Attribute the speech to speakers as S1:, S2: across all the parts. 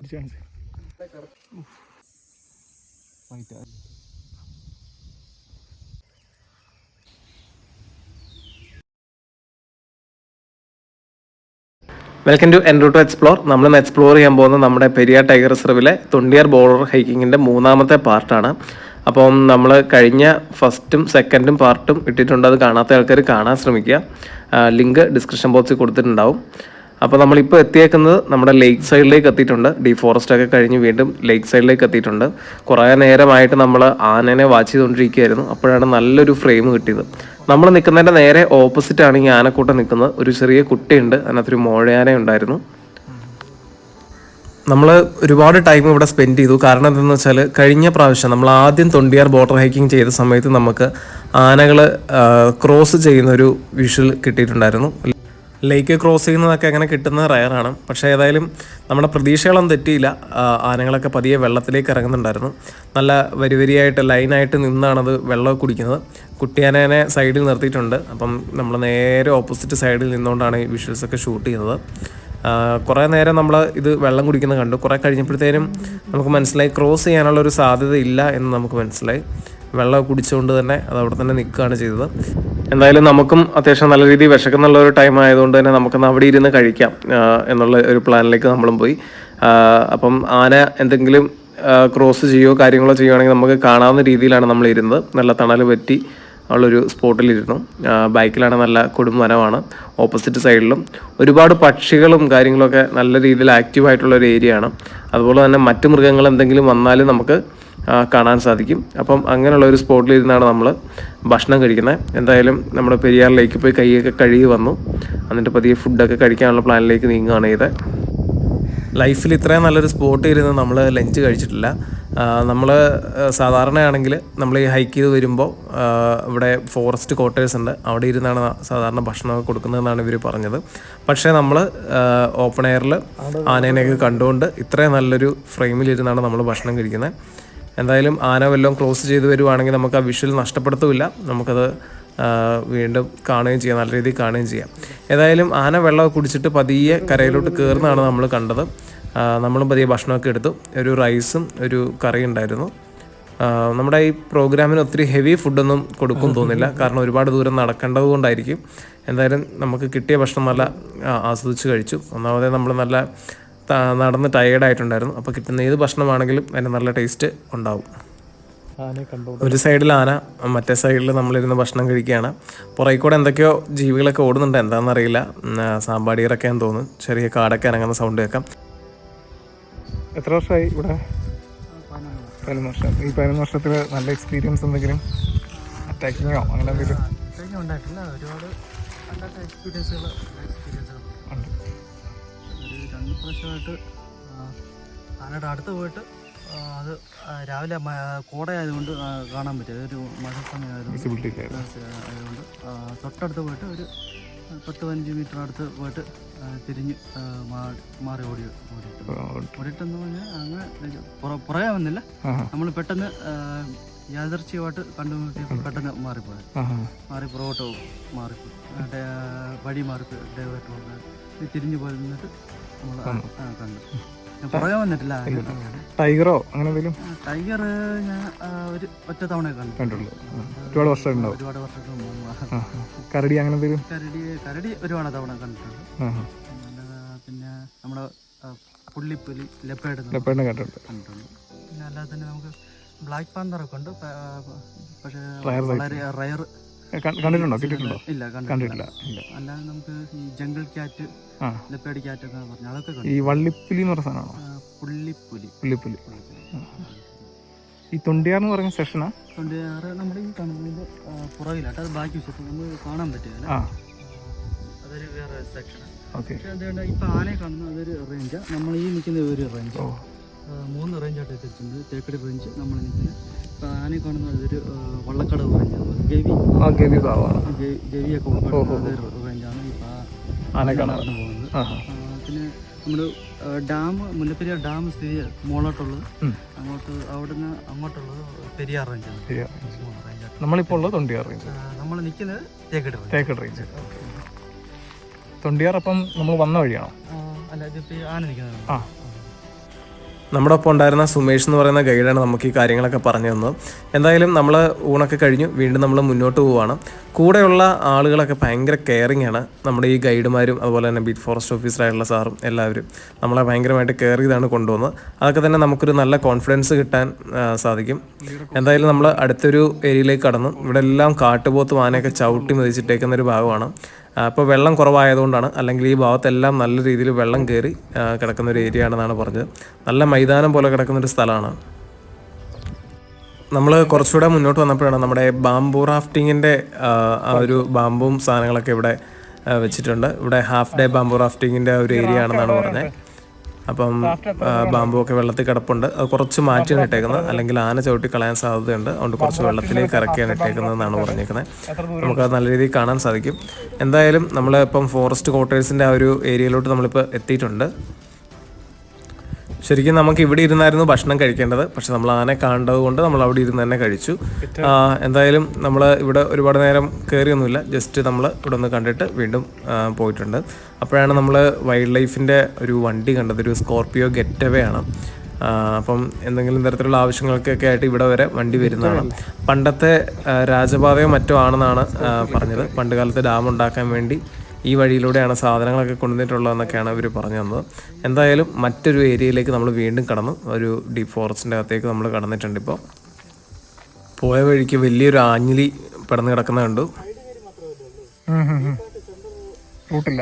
S1: Welcome to en route to explore. നമ്മളിന്ന് explore ചെയ്യാൻ പോകുന്നത് നമ്മുടെ പെരിയാർ ടൈഗർ റിസർവിലെ തൊണ്ടിയാർ ബോർഡർ ഹൈക്കിങ്ങിൻ്റെ 3ാമത്തെ പാർട്ടാണ്. അപ്പം നമ്മൾ കഴിഞ്ഞ ഫസ്റ്റും സെക്കൻഡും പാർട്ടും ഇട്ടിട്ടുണ്ട്. അത് കാണാത്ത ആൾക്കാർ കാണാൻ ശ്രമിക്കുക. ലിങ്ക് ഡിസ്ക്രിപ്ഷൻ ബോക്സിൽ കൊടുത്തിട്ടുണ്ടാവും. അപ്പോൾ നമ്മളിപ്പോൾ എത്തിയേക്കുന്നത് നമ്മുടെ ലേക്ക് സൈഡിലേക്ക് എത്തിയിട്ടുണ്ട്. ഡീഫോറസ്റ്റ് ഒക്കെ കഴിഞ്ഞ് വീണ്ടും ലേക്ക് സൈഡിലേക്ക് എത്തിയിട്ടുണ്ട്. കുറേ നേരമായിട്ട് നമ്മൾ ആനേനെ വാച്ച് ചെയ്തുകൊണ്ടിരിക്കുകയായിരുന്നു. അപ്പോഴാണ് നല്ലൊരു ഫ്രെയിം കിട്ടിയത്. നമ്മൾ നിൽക്കുന്നതിൻ്റെ നേരെ ഓപ്പോസിറ്റാണ് ഈ ആനക്കൂട്ടം നിൽക്കുന്നത്. ഒരു ചെറിയ കുട്ടിയുണ്ട്, അതിനകത്തൊരു മോഴയാന ഉണ്ടായിരുന്നു. നമ്മൾ ഒരുപാട് ടൈം ഇവിടെ സ്പെൻഡ് ചെയ്തു. കാരണം എന്താണെന്ന് വെച്ചാൽ കഴിഞ്ഞ പ്രാവശ്യം നമ്മൾ ആദ്യം തൊണ്ടിയാർ ബോർഡർ ഹൈക്കിംഗ് ചെയ്ത സമയത്ത് നമുക്ക് ആനകൾ ക്രോസ് ചെയ്യുന്നൊരു വിഷ്വൽ കിട്ടിയിട്ടുണ്ടായിരുന്നു. ലേക്ക് ക്രോസ് ചെയ്യുന്നതൊക്കെ അങ്ങനെ കിട്ടുന്നത് റയറാണ്. പക്ഷേ ഏതായാലും നമ്മുടെ പ്രതീക്ഷകളൊന്നും തെറ്റിയില്ല. ആനകളൊക്കെ പതിയെ വെള്ളത്തിലേക്ക് ഇറങ്ങുന്നുണ്ടായിരുന്നു. നല്ല വരിവരിയായിട്ട് ലൈനായിട്ട് നിന്നാണത് വെള്ളം കുടിക്കുന്നത്. കുട്ടിയാനേനെ സൈഡിൽ നിർത്തിയിട്ടുണ്ട്. അപ്പം നമ്മൾ നേരെ ഓപ്പോസിറ്റ് സൈഡിൽ നിന്നുകൊണ്ടാണ് ഈ വിഷ്വൽസൊക്കെ ഷൂട്ട് ചെയ്യുന്നത്. കുറേ നേരം നമ്മൾ ഇത് വെള്ളം കുടിക്കുന്നത് കണ്ടു. കുറേ കഴിഞ്ഞപ്പോഴത്തേനും നമുക്ക് മനസ്സിലായി ക്രോസ് ചെയ്യാനുള്ളൊരു സാധ്യത ഇല്ല എന്ന് നമുക്ക് മനസ്സിലായി. വെള്ളം കുടിച്ചുകൊണ്ട് തന്നെ അത് അവിടെ തന്നെ നിൽക്കുകയാണ് ചെയ്തത്. എന്തായാലും നമുക്കും അത്യാവശ്യം നല്ല രീതിയിൽ വിശക്കുന്നുള്ള ഒരു ടൈം ആയതുകൊണ്ട് തന്നെ നമുക്കൊന്ന് അവിടെ ഇരുന്ന് കഴിക്കാം എന്നുള്ള ഒരു പ്ലാനിലേക്ക് നമ്മളും പോയി. അപ്പം ആന എന്തെങ്കിലും ക്രോസ് ചെയ്യുകയോ കാര്യങ്ങളോ ചെയ്യുകയാണെങ്കിൽ നമുക്ക് കാണാവുന്ന രീതിയിലാണ് നമ്മൾ ഇരുന്നത്. നല്ല തണൽ പറ്റി ഉള്ളൊരു സ്പോട്ടിലിരുന്നു. ബൈക്കിലാണ് നല്ല കൊടുംവനമാണ്. ഓപ്പോസിറ്റ് സൈഡിലും ഒരുപാട് പക്ഷികളും കാര്യങ്ങളൊക്കെ നല്ല രീതിയിൽ ആക്റ്റീവായിട്ടുള്ളൊരു ഏരിയ ആണ്. അതുപോലെ തന്നെ മറ്റു മൃഗങ്ങൾ എന്തെങ്കിലും വന്നാലും നമുക്ക് കാണാൻ സാധിക്കും. അപ്പം അങ്ങനെയുള്ള ഒരു സ്പോട്ടിലിരുന്നാണ് നമ്മൾ ഭക്ഷണം കഴിക്കുന്നത്. എന്തായാലും നമ്മുടെ പെരിയാർ ലേക്ക് പോയി കൈയൊക്കെ കഴുകി വന്നു. എന്നിട്ട് പതിയെ ഫുഡൊക്കെ കഴിക്കാനുള്ള പ്ലാനിലേക്ക് നീങ്ങുകയാണ് ചെയ്തത്. ലൈഫിൽ ഇത്രയും നല്ലൊരു സ്പോട്ട് ഇരുന്ന് നമ്മൾ ലഞ്ച് കഴിച്ചിട്ടില്ല. നമ്മൾ സാധാരണയാണെങ്കിൽ നമ്മൾ ഈ ഹൈക്ക് ചെയ്ത് വരുമ്പോൾ ഇവിടെ ഫോറസ്റ്റ് ക്വാർട്ടേഴ്സ് ഉണ്ട്. അവിടെ ഇരുന്നാണ് സാധാരണ ഭക്ഷണമൊക്കെ കൊടുക്കുന്നതെന്നാണ് ഇവർ പറഞ്ഞത്. പക്ഷേ നമ്മൾ ഓപ്പൺ എയറിൽ ആനേനെയൊക്കെ കണ്ടുകൊണ്ട് ഇത്രയും നല്ലൊരു ഫ്രെയിമിലിരുന്നാണ് നമ്മൾ ഭക്ഷണം കഴിക്കുന്നത്. എന്തായാലും ആന വല്ലതും ക്രോസ് ചെയ്ത് വരുവാണെങ്കിൽ നമുക്ക് ആ വിഷ്വൽ നഷ്ടപ്പെടുത്തുമില്ല. നമുക്കത് വീണ്ടും കാണുകയും ചെയ്യാം, നല്ല രീതിയിൽ കാണുകയും ചെയ്യാം. ഏതായാലും ആന വെള്ളമൊക്കെ കുടിച്ചിട്ട് പതിയെ കരയിലോട്ട് കയറുന്നതാണ് നമ്മൾ കണ്ടത്. നമ്മളും പതിയെ ഭക്ഷണമൊക്കെ എടുത്തു. ഒരു റൈസും ഒരു കറി ഉണ്ടായിരുന്നു. നമ്മുടെ ഈ പ്രോഗ്രാമിന് ഒത്തിരി ഹെവി ഫുഡൊന്നും കൊടുക്കും തോന്നില്ല. കാരണം ഒരുപാട് ദൂരം നടക്കേണ്ടത് കൊണ്ടായിരിക്കും. എന്തായാലും നമുക്ക് കിട്ടിയ ഭക്ഷണം നല്ല ആസ്വദിച്ച് കഴിച്ചു. ഒന്നാമതേ നമ്മൾ നല്ല നടന്ന് ടയേർഡായിട്ടുണ്ടായിരുന്നു. അപ്പോൾ കിട്ടുന്ന ഏത് ഭക്ഷണമാണെങ്കിലും അതിന് നല്ല ടേസ്റ്റ് ഉണ്ടാവും. ഒരു സൈഡിൽ ആന, മറ്റേ സൈഡിൽ നമ്മളിരുന്ന് ഭക്ഷണം കഴിക്കുകയാണ്. പുറകെ കൂടെ എന്തൊക്കെയോ ജീവികളൊക്കെ ഓടുന്നുണ്ട്, എന്താണെന്നറിയില്ല. സാമ്പാടിയറൊക്കെയാന്ന് തോന്നുന്നു. ചെറിയ കാടൊക്കെ അനങ്ങുന്ന സൗണ്ട് കേൾക്കാം.
S2: എത്ര വർഷമായി ഇവിടെ? 11 വർഷം. ഈ 11 വർഷത്തിൽ നല്ല എക്സ്പീരിയൻസ് എന്തെങ്കിലും അറ്റാക്കിങ്ങോ അങ്ങനെ എന്തെങ്കിലും
S3: ഉണ്ടായിട്ടില്ല? ഒരുപാട് അല്ലാത്ത എക്സ്പീരിയൻസുകൾ ഉണ്ട്. ഒരു 2 പ്രാവശ്യമായിട്ട് ആനയുടെ അടുത്ത് പോയിട്ട് അത് രാവിലെ കോടയായതുകൊണ്ട് കാണാൻ പറ്റും. ഒരു മഴ സമയമായതുകൊണ്ട് തൊട്ടടുത്ത് പോയിട്ട് ഒരു 10-15 മീറ്റർ അടുത്ത് പോയിട്ട് തിരിഞ്ഞ് മാറി ഓടിയിട്ടെന്ന് പറഞ്ഞാൽ അങ്ങനെ പുറകെ വന്നില്ല. നമ്മൾ പെട്ടെന്ന് യാദർച്ഛികമായിട്ട് കണ്ടുമുട്ടിയപ്പോൾ പെട്ടെന്ന് മാറി പുറകോട്ട് മാറിപ്പോയി. വഴി മാറിപ്പോയി. ഡൈവേർട്ട് തിരിഞ്ഞു പോയി നിന്നിട്ട് നമ്മൾ കണ്ടു. പുറകെ വന്നിട്ടില്ല.
S2: ടൈഗറോ അങ്ങനെ എന്തെങ്കിലും?
S3: ടൈഗർ ഞാൻ ഒരു ഒറ്റ തവണ കണ്ടുള്ളൂ.
S2: ഒരുപാട് വർഷം. കരടി അങ്ങനെ എന്തെങ്കിലും?
S3: കരടി ഒരുപാട് തവണ കണ്ടിട്ടുണ്ട്. പിന്നെ നമ്മുടെ പുള്ളിപ്പുലി, ലെപ്പേർഡ് കണ്ടിട്ടുണ്ട്. പിന്നെ അല്ലാതെ തന്നെ നമുക്ക് ബ്ലാക്ക് പാന്തറൊക്കെ ഉണ്ട്. പക്ഷേ വളരെ റയർ.
S2: കണ്ടിട്ടുണ്ടോ? കിട്ടിയിട്ടുണ്ടോ?
S3: ഇല്ല, കണ്ടിട്ടില്ല. അല്ലാതെ നമുക്ക് ഈ ജംഗിൾ ക്യാറ്റ്, ലെപ്പേർഡ് ക്യാറ്റ് ഒക്കെ പറഞ്ഞു അതൊക്കെ. ഈ
S2: വള്ളിപ്പുലി എന്ന് പറഞ്ഞ സാധനമാണോ? പുള്ളിപ്പുലി. ഈ തൊണ്ടിയാർ എന്ന് പറഞ്ഞ സെഷനാ?
S3: തൊണ്ടിയാർ നമ്മുടെ ഈ കാണുന്നതിന്റെ പുറകിലാട്ട്. അത് ബാക്കി വിഷയത്തിൽ നമുക്ക് കാണാൻ പറ്റില്ല. അതൊരു വേറെ സെക്ഷനാണ്. അതുകൊണ്ട് ഇപ്പൊ ആനയെ കാണുന്ന അതൊരു റേഞ്ചാണ്. നമ്മൾ ഈ നിൽക്കുന്ന ഒരു റേഞ്ച്, 3 റേഞ്ചായിട്ട് തിരിച്ചിട്ടുണ്ട്. തേക്കടി റേഞ്ച് നമ്മൾ നിൽക്കുന്നത്. ഇപ്പൊ ആനയെ കാണുന്ന അതൊരു വള്ളക്കടവ് റേഞ്ചാണ്. ഗവിയൊക്കെ ഉൾപ്പെടുന്ന റേഞ്ചാണ് ഇപ്പൊ ആന കാണാൻ പോകുന്നത്. പിന്നെ നമ്മുടെ ഡാം, മുല്ലപ്പെരിയാർ ഡാം സ്ഥിതി മുകളോട്ടുള്ളത്. അവിടുന്ന് അങ്ങോട്ടുള്ളത് പെരിയാർ റേഞ്ചാണ്.
S2: നമ്മളിപ്പോൾ ഉള്ളത് തൊണ്ടിയാർ റേഞ്ച്.
S3: നമ്മൾ നിൽക്കുന്നത് തേക്കടി റേഞ്ച്.
S2: തൊണ്ടിയാർ അപ്പം നമ്മൾ വന്ന വഴിയാണോ?
S3: അല്ല, ഇതിപ്പോൾ ആന നിൽക്കുന്നത്.
S1: നമ്മുടെ ഒപ്പം ഉണ്ടായിരുന്ന സുമേഷ് എന്ന് പറയുന്ന ഗൈഡാണ് നമുക്ക് ഈ കാര്യങ്ങളൊക്കെ പറഞ്ഞു തന്നത്. എന്തായാലും നമ്മൾ ഊണൊക്കെ കഴിഞ്ഞു വീണ്ടും നമ്മൾ മുന്നോട്ട് പോവുകയാണ്. കൂടെയുള്ള ആളുകളൊക്കെ ഭയങ്കര കെയറിങ് ആണ്. നമ്മുടെ ഈ ഗൈഡുമാരും അതുപോലെ തന്നെ ബീറ്റ് ഫോറസ്റ്റ് ഓഫീസറായിട്ടുള്ള സാറും എല്ലാവരും നമ്മളെ ഭയങ്കരമായിട്ട് കെയർ ചെയ്താണ് കൊണ്ടുവന്നത്. അതൊക്കെ തന്നെ നമുക്കൊരു നല്ല കോൺഫിഡൻസ് കിട്ടാൻ സാധിക്കും. എന്തായാലും നമ്മൾ അടുത്തൊരു ഏരിയയിലേക്ക് കടന്നു. ഇവിടെ എല്ലാം കാട്ടുപോത്ത് ആനയൊക്കെ ചവിട്ടി മെതിച്ചിട്ടേക്കുന്ന ഒരു ഭാഗമാണ്. അപ്പോൾ വെള്ളം കുറവായതുകൊണ്ടാണ്, അല്ലെങ്കിൽ ഈ ഭാഗത്തെല്ലാം നല്ല രീതിയിൽ വെള്ളം കയറി കിടക്കുന്ന ഒരു ഏരിയ ആണെന്നാണ് പറഞ്ഞത്. നല്ല മൈതാനം പോലെ കിടക്കുന്നൊരു സ്ഥലമാണ്. നമ്മൾ കുറച്ചുകൂടെ മുന്നോട്ട് വന്നപ്പോഴാണ് നമ്മുടെ ബാംബു റാഫ്റ്റിങ്ങിൻ്റെ ആ ഒരു ബാമ്പും സാധനങ്ങളൊക്കെ ഇവിടെ വെച്ചിട്ടുണ്ട്. ഇവിടെ ഹാഫ് ഡേ ബാംബു റാഫ്റ്റിങ്ങിൻ്റെ ഒരു ഏരിയ ആണെന്നാണ് പറഞ്ഞത്. അപ്പം ബാമ്പു ഒക്കെ വെള്ളത്തിൽ കിടപ്പുണ്ട്. അത് കുറച്ച് മാറ്റിയാണ് ഇട്ടേക്കുന്നത്, അല്ലെങ്കിൽ ആന ചവിട്ടി കളയാൻ സാധ്യതയുണ്ട്. അതുകൊണ്ട് കുറച്ച് വെള്ളത്തിലേക്ക് ഇറക്കിയാണ് ഇട്ടേക്കുന്നതെന്നാണ് പറഞ്ഞേക്കുന്നത്. നമുക്കത് നല്ല രീതിയിൽ കാണാൻ സാധിക്കും. എന്തായാലും നമ്മൾ ഇപ്പം ഫോറസ്റ്റ് ക്വാർട്ടേഴ്സിൻ്റെ ആ ഒരു ഏരിയയിലോട്ട് നമ്മളിപ്പോൾ എത്തിയിട്ടുണ്ട്. ശരിക്കും നമുക്ക് ഇവിടെ ഇരുന്നായിരുന്നു ഭക്ഷണം കഴിക്കേണ്ടത്, പക്ഷെ നമ്മൾ ആനെ കാണേണ്ടത് കൊണ്ട് നമ്മൾ അവിടെ ഇരുന്ന് തന്നെ കഴിച്ചു. എന്തായാലും നമ്മൾ ഇവിടെ ഒരുപാട് നേരം കയറിയൊന്നുമില്ല, ജസ്റ്റ് നമ്മൾ ഇവിടെ ഒന്ന് കണ്ടിട്ട് വീണ്ടും പോയിട്ടുണ്ട്. അപ്പോഴാണ് നമ്മൾ വൈൽഡ് ലൈഫിൻ്റെ ഒരു വണ്ടി കണ്ടത്, ഒരു സ്കോർപിയോ ഗെറ്റവേ ആണ്. അപ്പം എന്തെങ്കിലും തരത്തിലുള്ള ആവശ്യങ്ങൾക്കൊക്കെ ആയിട്ട് ഇവിടെ വരെ വണ്ടി വരുന്നതാണ്. പണ്ടത്തെ രാജപാതയോ മറ്റോ ആണെന്നാണ് പറഞ്ഞത്. പണ്ട് കാലത്ത് ഡാം ഉണ്ടാക്കാൻ വേണ്ടി ഈ വഴിയിലൂടെയാണ് സാധനങ്ങളൊക്കെ കൊണ്ടുവന്നിട്ടുള്ളതെന്നൊക്കെയാണ് ഇവർ പറഞ്ഞു തന്നത്. എന്തായാലും മറ്റൊരു ഏരിയയിലേക്ക് നമ്മൾ വീണ്ടും കടന്നു. ഒരു ഡീപ്പ് ഫോറസ്റ്റിൻ്റെ അകത്തേക്ക് നമ്മൾ കടന്നിട്ടുണ്ട്. ഇപ്പോൾ പോയ വഴിക്ക് വലിയൊരു ആഞ്ഞിലി പിടന്ന് കിടക്കുന്ന കണ്ടു.
S2: റൂട്ടില്ല,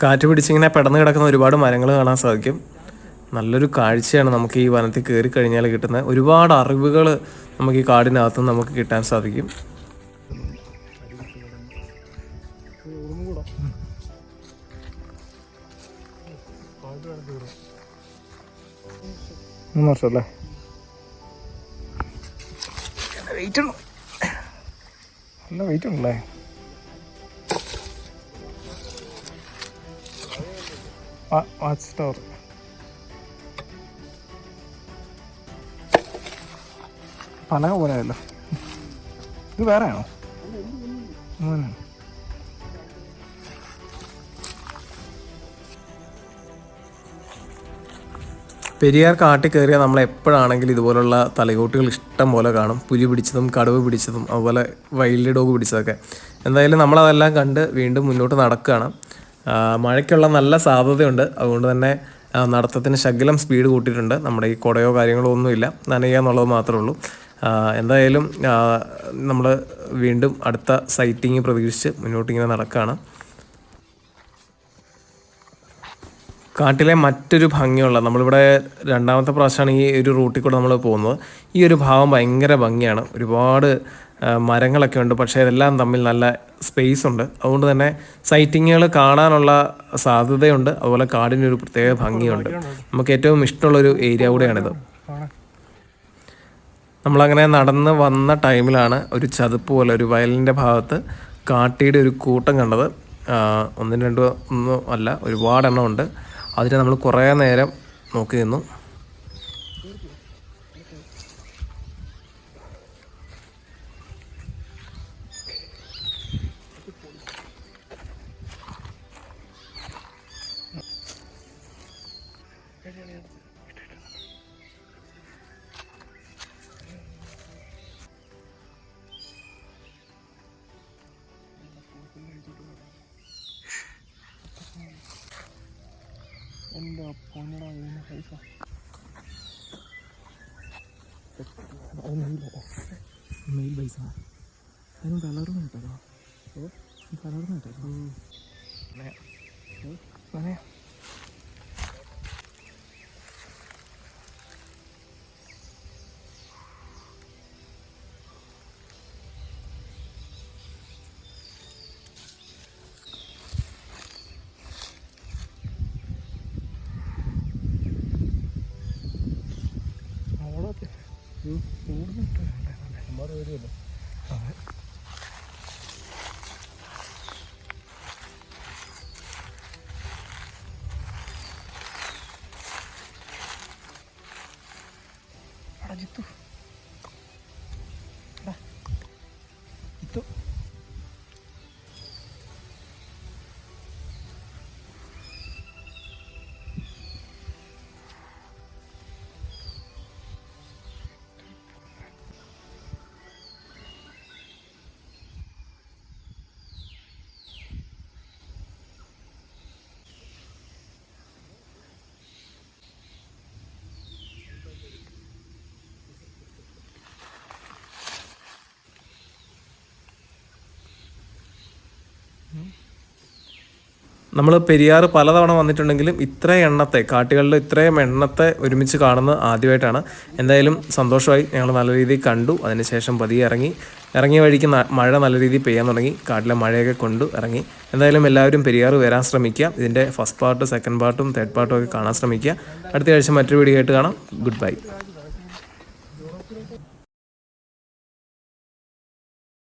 S1: കാറ്റ് പിടിച്ചിങ്ങനെ പിടന്ന് കിടക്കുന്ന ഒരുപാട് മരങ്ങൾ കാണാൻ സാധിക്കും. നല്ലൊരു കാഴ്ചയാണ് നമുക്ക് ഈ വനത്തിൽ കയറി കഴിഞ്ഞാൽ കിട്ടുന്നത്. ഒരുപാട് അറിവുകൾ നമുക്ക് ഈ കാടിനകത്ത് നമുക്ക് കിട്ടാൻ സാധിക്കും.
S2: മൂന്ന് വർഷമല്ലേ? വെയിറ്റ് ഉണ്ടോ? നല്ല വെയിറ്റ് ഉണ്ടല്ലേ? വാച്ച് ടവർ പലക പോലെയല്ലോ. ഇത് വേറെയാണോ?
S1: പെരിയാർ കാട്ടിൽ കയറിയാൽ നമ്മൾ എപ്പോഴാണെങ്കിലും ഇതുപോലുള്ള തലയോട്ടുകൾ ഇഷ്ടം പോലെ കാണും. പുലി പിടിച്ചതും കടുവ പിടിച്ചതും അതുപോലെ വൈൽഡ് ഡോഗ് പിടിച്ചതൊക്കെ. എന്തായാലും നമ്മളതെല്ലാം കണ്ട് വീണ്ടും മുന്നോട്ട് നടക്കുകയാണ്. മഴയ്ക്കുള്ള നല്ല സാധ്യതയുണ്ട്, അതുകൊണ്ട് തന്നെ നടത്തത്തിന് ശകലം സ്പീഡ് കൂട്ടിയിട്ടുണ്ട്. നമ്മുടെ ഈ കുടയോ കാര്യങ്ങളോ ഒന്നുമില്ല, നനയുക എന്നുള്ളത് മാത്രമേ ഉള്ളൂ. എന്തായാലും നമ്മൾ വീണ്ടും അടുത്ത സൈറ്റിങ് പ്രതീക്ഷിച്ച് മുന്നോട്ടിങ്ങനെ നടക്കുകയാണ്. കാട്ടിലെ മറ്റൊരു ഭംഗിയുള്ള, നമ്മളിവിടെ രണ്ടാമത്തെ പ്രാവശ്യമാണ് ഈ ഒരു റൂട്ടിൽ കൂടെ നമ്മൾ പോകുന്നത്. ഈ ഒരു ഭാഗം ഭയങ്കര ഭംഗിയാണ്. ഒരുപാട് മരങ്ങളൊക്കെ ഉണ്ട്, പക്ഷേ ഇതെല്ലാം തമ്മിൽ നല്ല സ്പേസ് ഉണ്ട്. അതുകൊണ്ട് തന്നെ സൈറ്റിങ്ങുകൾ കാണാനുള്ള സാധ്യതയുണ്ട്. അതുപോലെ കാടിനൊരു പ്രത്യേക ഭംഗിയുണ്ട്. നമുക്ക് ഏറ്റവും ഇഷ്ടമുള്ളൊരു ഏരിയ കൂടെയാണിത്. നമ്മളങ്ങനെ നടന്ന് വന്ന ടൈമിലാണ് ഒരു ചതുപ്പ് പോലെ ഒരു വയലിൻ്റെ ഭാഗത്ത് കാട്ടിയുടെ ഒരു കൂട്ടം കണ്ടത്. ഒന്നും രണ്ടും ഒന്നും അല്ല, ഒരുപാടെണ്ണം ഉണ്ട്. അതിന് നമ്മൾ കുറേ നേരം നോക്കി നിന്നു.
S2: എന്താ പൊന്നടാ പൈസ മെയിൽ പൈസ അതിനും കളർന്ന് കിട്ടല്ലോ. കളർന്ന് കിട്ടല്ലോ. ജിത്തു ജിത്തു
S1: നമ്മൾ പെരിയാർ പലതവണ വന്നിട്ടുണ്ടെങ്കിലും ഇത്രയും എണ്ണത്തെ കാട്ടുകളിൽ ഇത്രയും എണ്ണത്തെ ഒരുമിച്ച് കാണുന്നത് ആദ്യമായിട്ടാണ്. എന്തായാലും സന്തോഷമായി. ഞങ്ങൾ നല്ല രീതിയിൽ കണ്ടു. അതിനുശേഷം പതിയെ ഇറങ്ങിയ വഴിക്ക് മഴ നല്ല രീതിയിൽ പെയ്യാൻ തുടങ്ങി. കാട്ടിലെ മഴയൊക്കെ കൊണ്ടു ഇറങ്ങി. എന്തായാലും എല്ലാവരും പെരിയാർ വരാൻ ശ്രമിക്കുക. ഇതിൻ്റെ ഫസ്റ്റ് പാർട്ട്, സെക്കൻഡ് പാർട്ടും തേർഡ് പാർട്ടും ഒക്കെ കാണാൻ ശ്രമിക്കുക. അടുത്ത ആഴ്ച മറ്റൊരു വീഡിയോ ആയിട്ട് കാണാം. Good bye.